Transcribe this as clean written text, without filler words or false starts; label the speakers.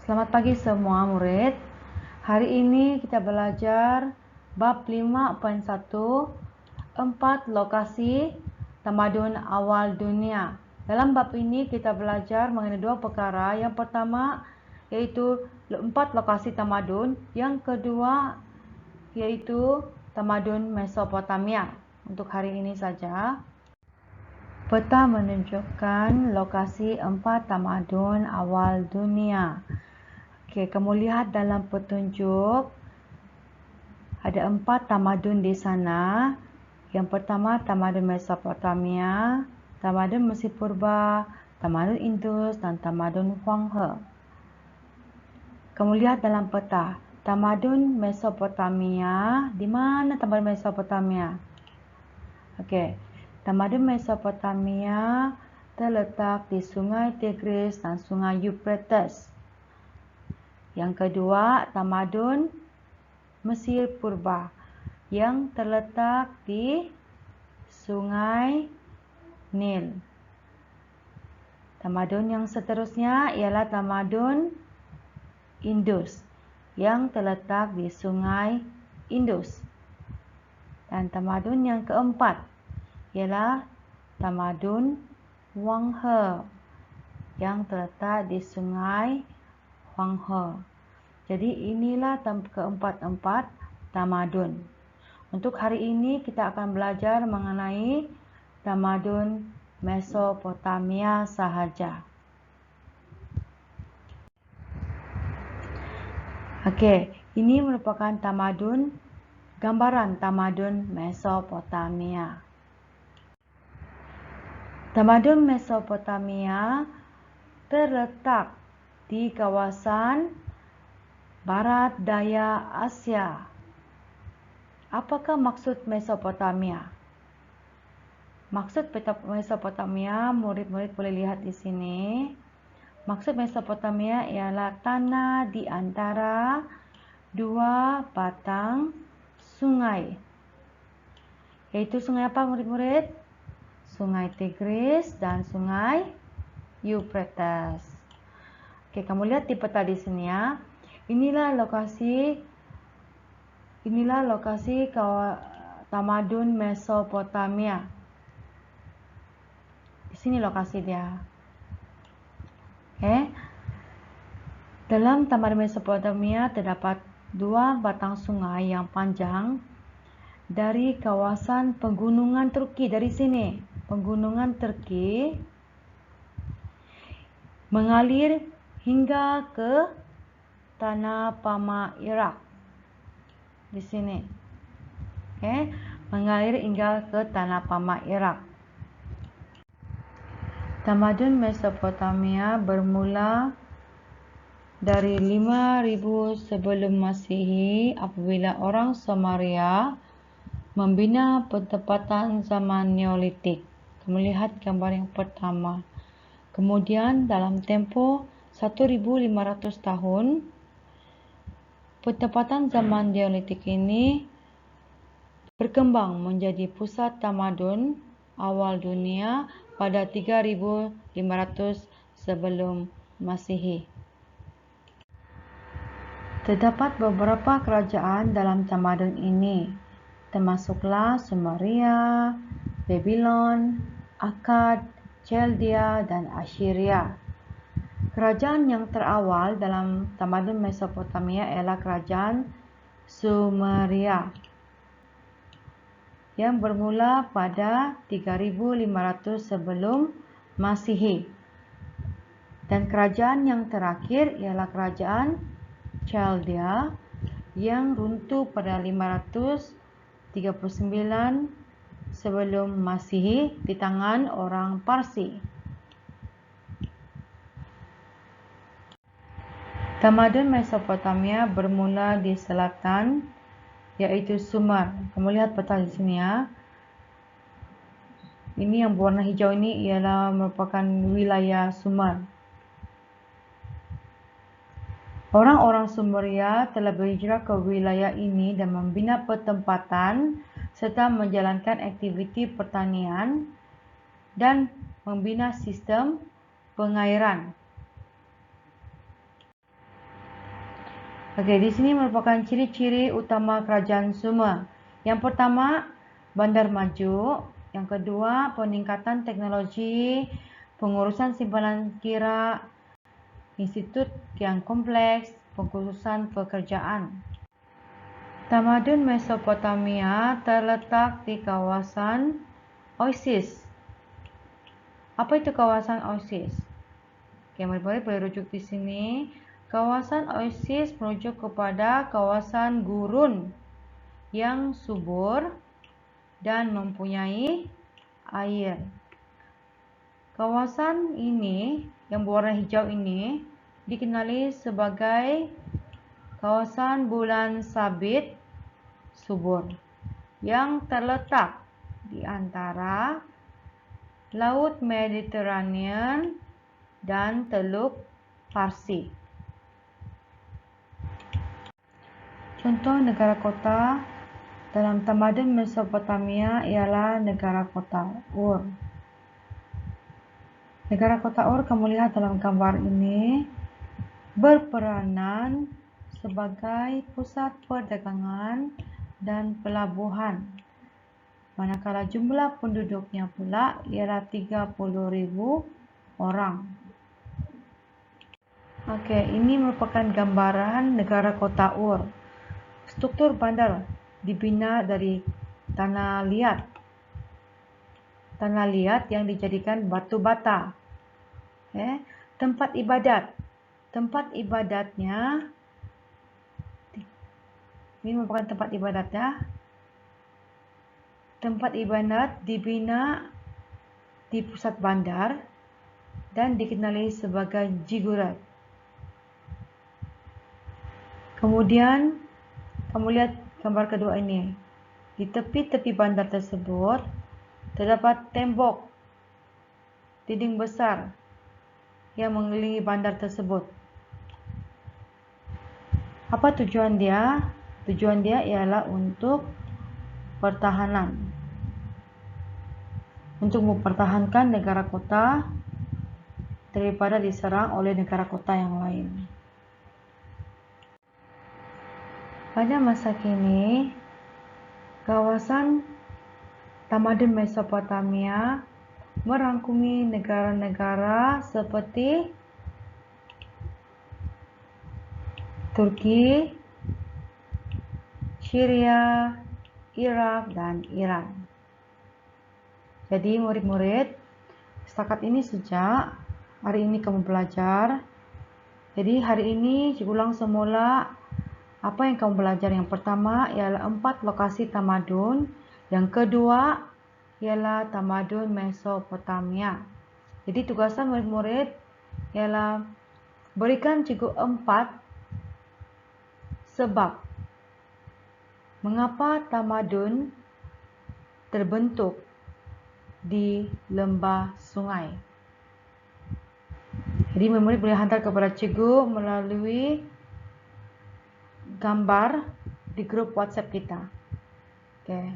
Speaker 1: Selamat pagi semua murid. Hari ini kita belajar bab 5.1 4 lokasi tamadun awal dunia. Dalam bab ini kita belajar mengenai dua perkara. Yang pertama yaitu 4 lokasi tamadun. Yang kedua yaitu tamadun Mesopotamia. Untuk hari ini saja. Peta menunjukkan lokasi 4 tamadun awal dunia. Okey, kamu lihat dalam petunjuk ada 4 tamadun di sana. Yang pertama tamadun Mesopotamia, tamadun Mesir Purba, tamadun Indus dan tamadun Huanghe. Kamu lihat dalam peta, tamadun Mesopotamia, di mana tamadun Mesopotamia? Okey, tamadun Mesopotamia terletak di Sungai Tigris dan Sungai Euphrates. Yang kedua, tamadun Mesir Purba yang terletak di Sungai Nil. Tamadun yang seterusnya ialah tamadun Indus yang terletak di Sungai Indus. Dan tamadun yang keempat ialah tamadun Huanghe yang terletak di Sungai Huanghe. Jadi inilah keempat-empat tamadun. Untuk hari ini kita akan belajar mengenai tamadun Mesopotamia sahaja. Okey, ini merupakan gambaran tamadun Mesopotamia. Tamadun Mesopotamia terletak di kawasan Barat Daya Asia. Apakah maksud Mesopotamia? Maksud Mesopotamia, murid-murid boleh lihat di sini. Maksud Mesopotamia ialah tanah di antara dua batang sungai. Yaitu sungai apa murid-murid? Sungai Tigris dan Sungai Euphrates. Oke, kamu lihat di peta di sini ya. Inilah lokasi tamadun Mesopotamia. Di sini lokasi dia. Oke. Dalam tamadun Mesopotamia terdapat dua batang sungai yang panjang dari kawasan pegunungan Turki. Dari sini, pegunungan Turki mengalir hingga ke tanah Pama Irak. Di sini. Okey, mengalir hingga ke tanah Pama Irak. Tamadun Mesopotamia bermula dari 5000 sebelum Masihi apabila orang Sumeria membina pertempatan zaman Neolitik. Kamu lihat gambar yang pertama. Kemudian dalam tempoh 1500 tahun, pertempatan zaman Neolitik ini berkembang menjadi pusat tamadun awal dunia pada 3500 sebelum Masihi. Terdapat beberapa kerajaan dalam tamadun ini, termasuklah Sumeria, Babylon, Akkad, Chaldea dan Assyria. Kerajaan yang terawal dalam tamadun Mesopotamia ialah kerajaan Sumeria yang bermula pada 3500 sebelum Masihi. Dan kerajaan yang terakhir ialah kerajaan Chaldea yang runtuh pada 539 sebelum Masihi di tangan orang Parsi. Tamadun Mesopotamia bermula di selatan, yaitu Sumer. Kamu lihat peta di sini ya. Ini yang berwarna hijau ini ialah merupakan wilayah Sumer. Orang-orang Sumeria telah berhijrah ke wilayah ini dan membina pertempatan serta menjalankan aktiviti pertanian dan membina sistem pengairan. Okey, di sini merupakan ciri-ciri utama kerajaan Sumer. Yang pertama, bandar maju. Yang kedua, peningkatan teknologi, pengurusan simpanan kira, institut yang kompleks, pengkhususan pekerjaan. Tamadun Mesopotamia terletak di kawasan Oasis. Apa itu kawasan Oasis? Oke, murid-murid boleh rujuk di sini. Kawasan Oasis merujuk kepada kawasan gurun yang subur dan mempunyai air. Kawasan ini yang berwarna hijau ini dikenali sebagai kawasan bulan sabit subur yang terletak di antara Laut Mediterranean dan Teluk Parsi. Contoh negara kota dalam tamadun Mesopotamia ialah negara kota Ur. Negara kota Ur, kamu lihat dalam gambar ini, berperanan sebagai pusat perdagangan dan pelabuhan. Manakala jumlah penduduknya pula ialah 30,000 orang. Okey, ini merupakan gambaran negara kota Ur. Struktur bandar dibina dari tanah liat. Tanah liat yang dijadikan batu bata. Tempat ibadat. Tempat ibadatnya, ini merupakan tempat ibadatnya. Tempat ibadat dibina di pusat bandar dan dikenali sebagai ziggurat. Kemudian, kamu lihat gambar kedua ini. Di tepi-tepi bandar tersebut, terdapat tembok dinding besar yang mengelilingi bandar tersebut. Apa tujuan dia? Tujuan dia ialah untuk pertahanan. Untuk mempertahankan negara kota daripada diserang oleh negara kota yang lain. Pada masa kini, kawasan tamadun Mesopotamia merangkumi negara-negara seperti Turki, Syria, Irak, dan Iran. Jadi murid-murid, setakat ini saja hari ini kamu belajar. Jadi hari ini ulang semula apa yang kamu belajar. Yang pertama ialah 4 lokasi tamadun. Yang kedua ialah tamadun Mesopotamia. Jadi tugasan murid-murid ialah berikan cikgu 4 sebab mengapa tamadun terbentuk di lembah sungai. Jadi murid-murid boleh hantar kepada cikgu melalui gambar di grup WhatsApp kita. Okay.